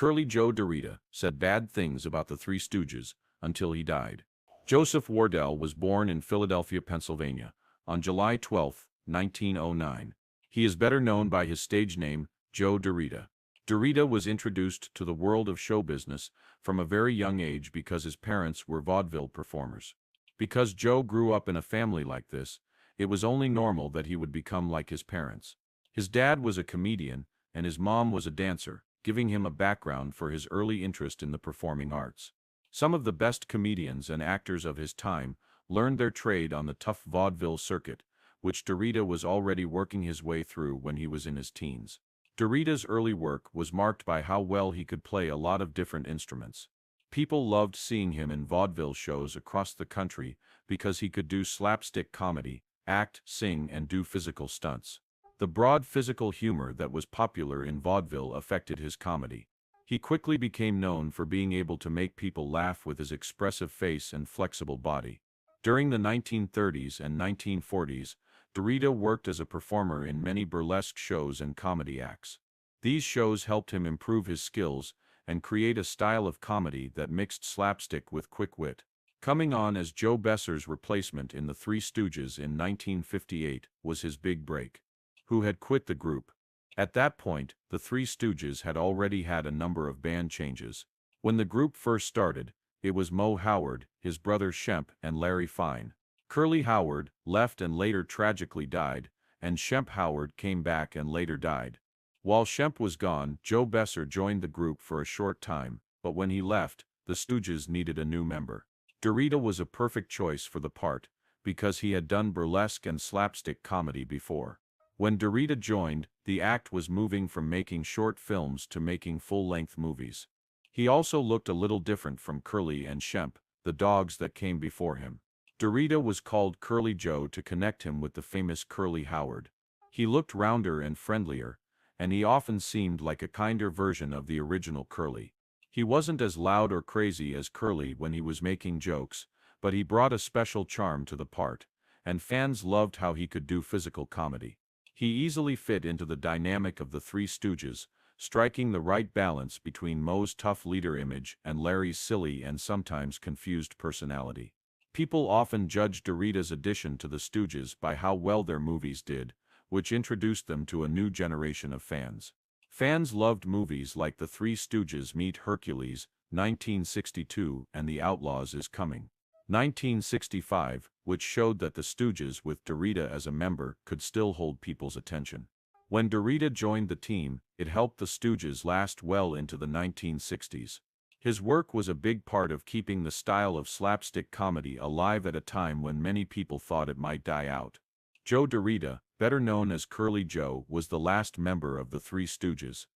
Curly Joe Derita said bad things about the Three Stooges until he died. Joseph Wardell was born in Philadelphia, Pennsylvania, on July 12, 1909. He is better known by his stage name, Joe Derita. Derita was introduced to the world of show business from a very young age because his parents were vaudeville performers. Because Joe grew up in a family like this, it was only normal that he would become like his parents. His dad was a comedian, and his mom was a dancer, giving him a background for his early interest in the performing arts. Some of the best comedians and actors of his time learned their trade on the tough vaudeville circuit, which Derita was already working his way through when he was in his teens. Derita's early work was marked by how well he could play a lot of different instruments. People loved seeing him in vaudeville shows across the country because he could do slapstick comedy, act, sing, and do physical stunts. The broad physical humor that was popular in vaudeville affected his comedy. He quickly became known for being able to make people laugh with his expressive face and flexible body. During the 1930s and 1940s, Derita worked as a performer in many burlesque shows and comedy acts. These shows helped him improve his skills and create a style of comedy that mixed slapstick with quick wit. Coming on as Joe Besser's replacement in The Three Stooges in 1958 was his big break. Who had quit the group. At that point, The Three Stooges had already had a number of band changes. When the group first started, it was Moe Howard, his brother Shemp, and Larry Fine. Curly Howard left and later tragically died, and Shemp Howard came back and later died. While Shemp was gone, Joe Besser joined the group for a short time, but when he left, the Stooges needed a new member. Derita was a perfect choice for the part, because he had done burlesque and slapstick comedy before. When Derita joined, the act was moving from making short films to making full-length movies. He also looked a little different from Curly and Shemp, the dogs that came before him. Derita was called Curly Joe to connect him with the famous Curly Howard. He looked rounder and friendlier, and he often seemed like a kinder version of the original Curly. He wasn't as loud or crazy as Curly when he was making jokes, but he brought a special charm to the part, and fans loved how he could do physical comedy. He easily fit into the dynamic of the Three Stooges, striking the right balance between Moe's tough leader image and Larry's silly and sometimes confused personality. People often judged Derita's addition to the Stooges by how well their movies did, which introduced them to a new generation of fans. Fans loved movies like The Three Stooges Meet Hercules, 1962, and The Outlaws Is Coming, 1965, which showed that the Stooges with Derita as a member could still hold people's attention. When Derita joined the team, it helped the Stooges last well into the 1960s. His work was a big part of keeping the style of slapstick comedy alive at a time when many people thought it might die out. Joe Derita, better known as Curly Joe, was the last member of the Three Stooges.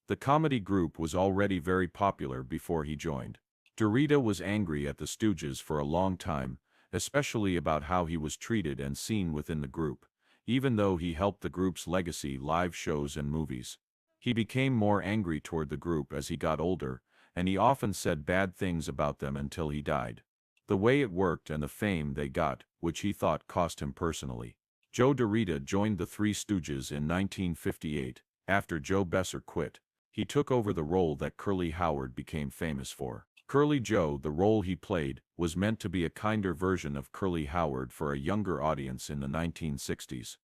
The comedy group was already very popular before he joined. Derita was angry at the Stooges for a long time, especially about how he was treated and seen within the group, even though he helped the group's legacy live shows and movies. He became more angry toward the group as he got older, and he often said bad things about them until he died. The way it worked and the fame they got, which he thought cost him personally. Joe Derita joined the Three Stooges in 1958, after Joe Besser quit. He took over the role that Curly Howard became famous for. Curly Joe, the role he played, was meant to be a kinder version of Curly Howard for a younger audience in the 1960s.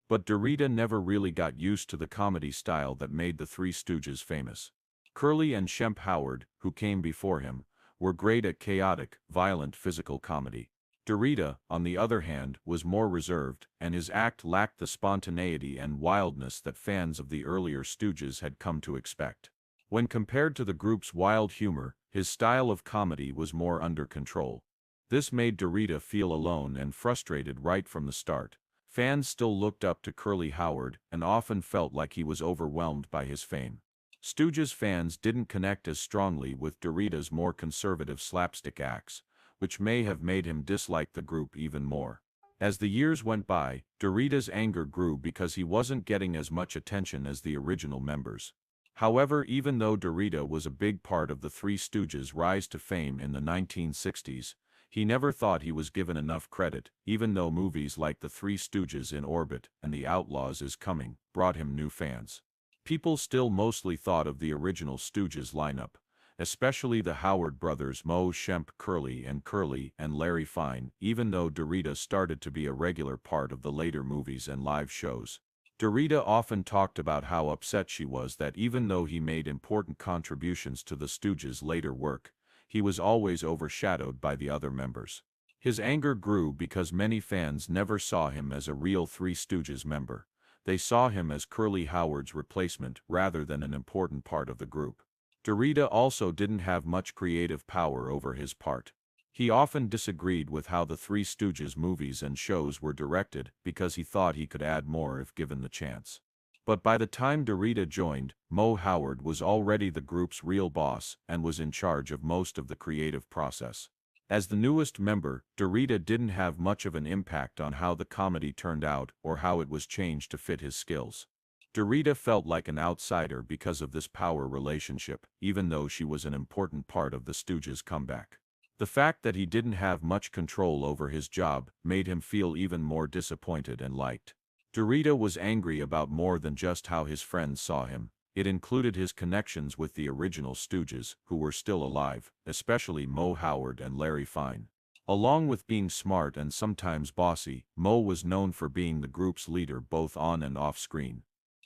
But Derita never really got used to the comedy style that made the Three Stooges famous. Curly and Shemp Howard, who came before him, were great at chaotic, violent physical comedy. Derita, on the other hand, was more reserved, and his act lacked the spontaneity and wildness that fans of the earlier Stooges had come to expect. When compared to the group's wild humor, his style of comedy was more under control. This made Derita feel alone and frustrated right from the start. Fans still looked up to Curly Howard and often felt like he was overwhelmed by his fame. Stooges fans didn't connect as strongly with Derita's more conservative slapstick acts, which may have made him dislike the group even more. As the years went by, Derita's anger grew because he wasn't getting as much attention as the original members. However, even though Derita was a big part of the Three Stooges' rise to fame in the 1960s, he never thought he was given enough credit, even though movies like The Three Stooges in Orbit and The Outlaws Is Coming brought him new fans. People still mostly thought of the original Stooges lineup, especially the Howard brothers Moe, Shemp, Curly, and Larry Fine, even though Derita started to be a regular part of the later movies and live shows. Derita often talked about how upset she was that even though he made important contributions to the Stooges' later work, he was always overshadowed by the other members. His anger grew because many fans never saw him as a real Three Stooges member. They saw him as Curly Howard's replacement rather than an important part of the group. Derita also didn't have much creative power over his part. He often disagreed with how the Three Stooges movies and shows were directed because he thought he could add more if given the chance. But by the time Derita joined, Moe Howard was already the group's real boss and was in charge of most of the creative process. As the newest member, Derita didn't have much of an impact on how the comedy turned out or how it was changed to fit his skills. Derita felt like an outsider because of this power relationship, even though she was an important part of the Stooges' comeback. The fact that he didn't have much control over his job made him feel even more disappointed and liked. Derita was angry about more than just how his friends saw him. It included his connections with the original Stooges, who were still alive, especially Moe Howard and Larry Fine. Along with being smart and sometimes bossy, Moe was known for being the group's leader both on and off screen.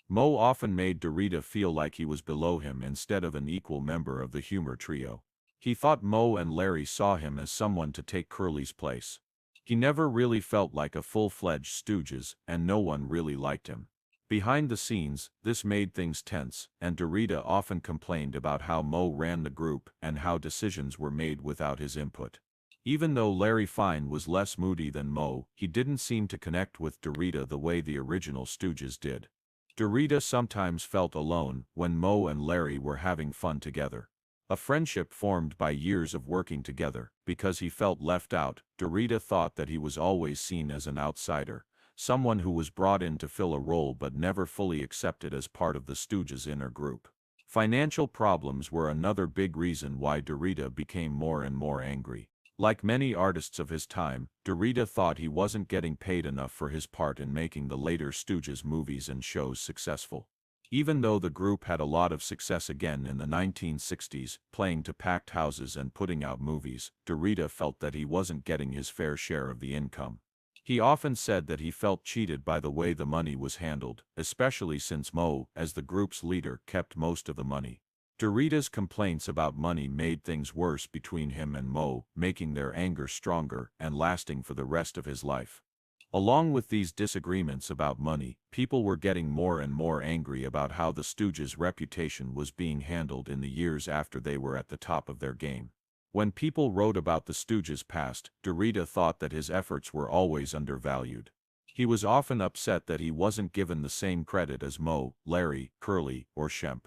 Moe often made Derita feel like he was below him instead of an equal member of the humor trio. He thought Moe and Larry saw him as someone to take Curly's place. He never really felt like a full-fledged Stooges, and no one really liked him. Behind the scenes, this made things tense, and Derita often complained about how Moe ran the group and how decisions were made without his input. Even though Larry Fine was less moody than Moe, he didn't seem to connect with Derita the way the original Stooges did. Derita sometimes felt alone when Moe and Larry were having fun together. A friendship formed by years of working together. Because he felt left out, Derita thought that he was always seen as an outsider, someone who was brought in to fill a role but never fully accepted as part of the Stooges' inner group. Financial problems were another big reason why Derita became more and more angry. Like many artists of his time, Derita thought he wasn't getting paid enough for his part in making the later Stooges movies and shows successful. Even though the group had a lot of success again in the 1960s, playing to packed houses and putting out movies, Derita felt that he wasn't getting his fair share of the income. He often said that he felt cheated by the way the money was handled, especially since Moe, as the group's leader, kept most of the money. Derita's complaints about money made things worse between him and Moe, making their anger stronger and lasting for the rest of his life. Along with these disagreements about money, people were getting more and more angry about how the Stooges' reputation was being handled in the years after they were at the top of their game. When people wrote about the Stooges' past, Derita thought that his efforts were always undervalued. He was often upset that he wasn't given the same credit as Moe, Larry, Curly, or Shemp.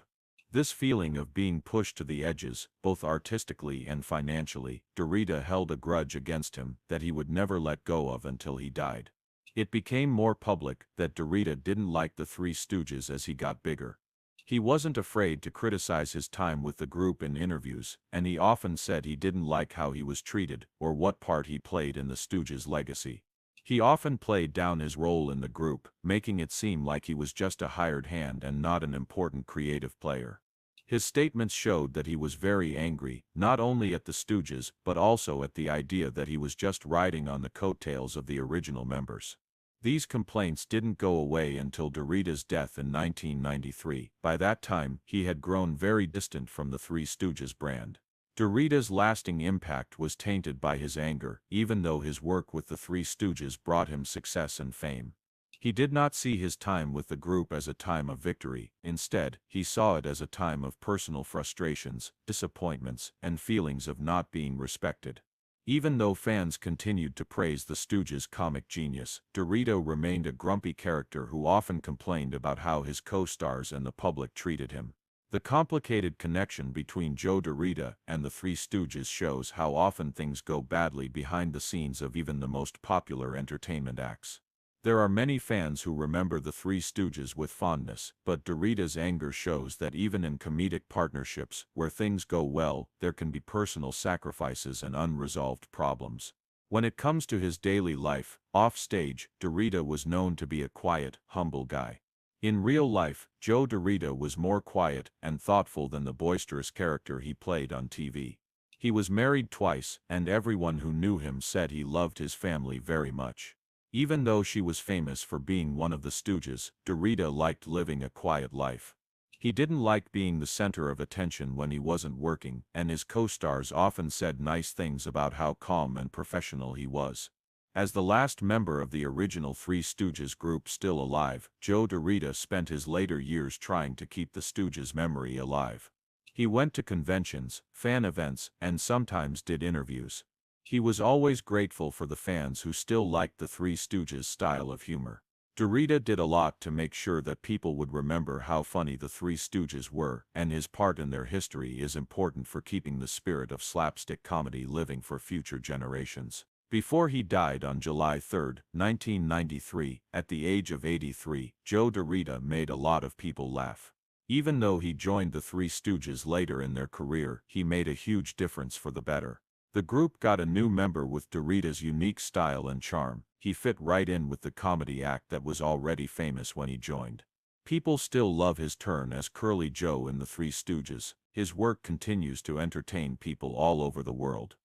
This feeling of being pushed to the edges, both artistically and financially, Derita held a grudge against him that he would never let go of until he died. It became more public that Derita didn't like the Three Stooges as he got bigger. He wasn't afraid to criticize his time with the group in interviews, and he often said he didn't like how he was treated or what part he played in the Stooges' legacy. He often played down his role in the group, making it seem like he was just a hired hand and not an important creative player. His statements showed that he was very angry, not only at the Stooges but also at the idea that he was just riding on the coattails of the original members. These complaints didn't go away until Derita's death in 1993. By that time, he had grown very distant from the Three Stooges brand. Derita's lasting impact was tainted by his anger, even though his work with the Three Stooges brought him success and fame. He did not see his time with the group as a time of victory. Instead, he saw it as a time of personal frustrations, disappointments, and feelings of not being respected. Even though fans continued to praise the Stooges' comic genius, Derita remained a grumpy character who often complained about how his co-stars and the public treated him. The complicated connection between Joe Derita and the Three Stooges shows how often things go badly behind the scenes of even the most popular entertainment acts. There are many fans who remember the Three Stooges with fondness, but Derita's anger shows that even in comedic partnerships, where things go well, there can be personal sacrifices and unresolved problems. When it comes to his daily life, off stage, Derita was known to be a quiet, humble guy. In real life, Joe Derita was more quiet and thoughtful than the boisterous character he played on TV. He was married twice, and everyone who knew him said he loved his family very much. Even though she was famous for being one of the Stooges, Derita liked living a quiet life. He didn't like being the center of attention when he wasn't working, and his co-stars often said nice things about how calm and professional he was. As the last member of the original Three Stooges group still alive, Joe Derita spent his later years trying to keep the Stooges' memory alive. He went to conventions, fan events, and sometimes did interviews. He was always grateful for the fans who still liked the Three Stooges' style of humor. Derita did a lot to make sure that people would remember how funny the Three Stooges were, and his part in their history is important for keeping the spirit of slapstick comedy living for future generations. Before he died on July 3, 1993, at the age of 83, Joe Derita made a lot of people laugh. Even though he joined the Three Stooges later in their career, he made a huge difference for the better. The group got a new member with Derita's unique style and charm. He fit right in with the comedy act that was already famous when he joined. People still love his turn as Curly Joe in the Three Stooges. His work continues to entertain people all over the world.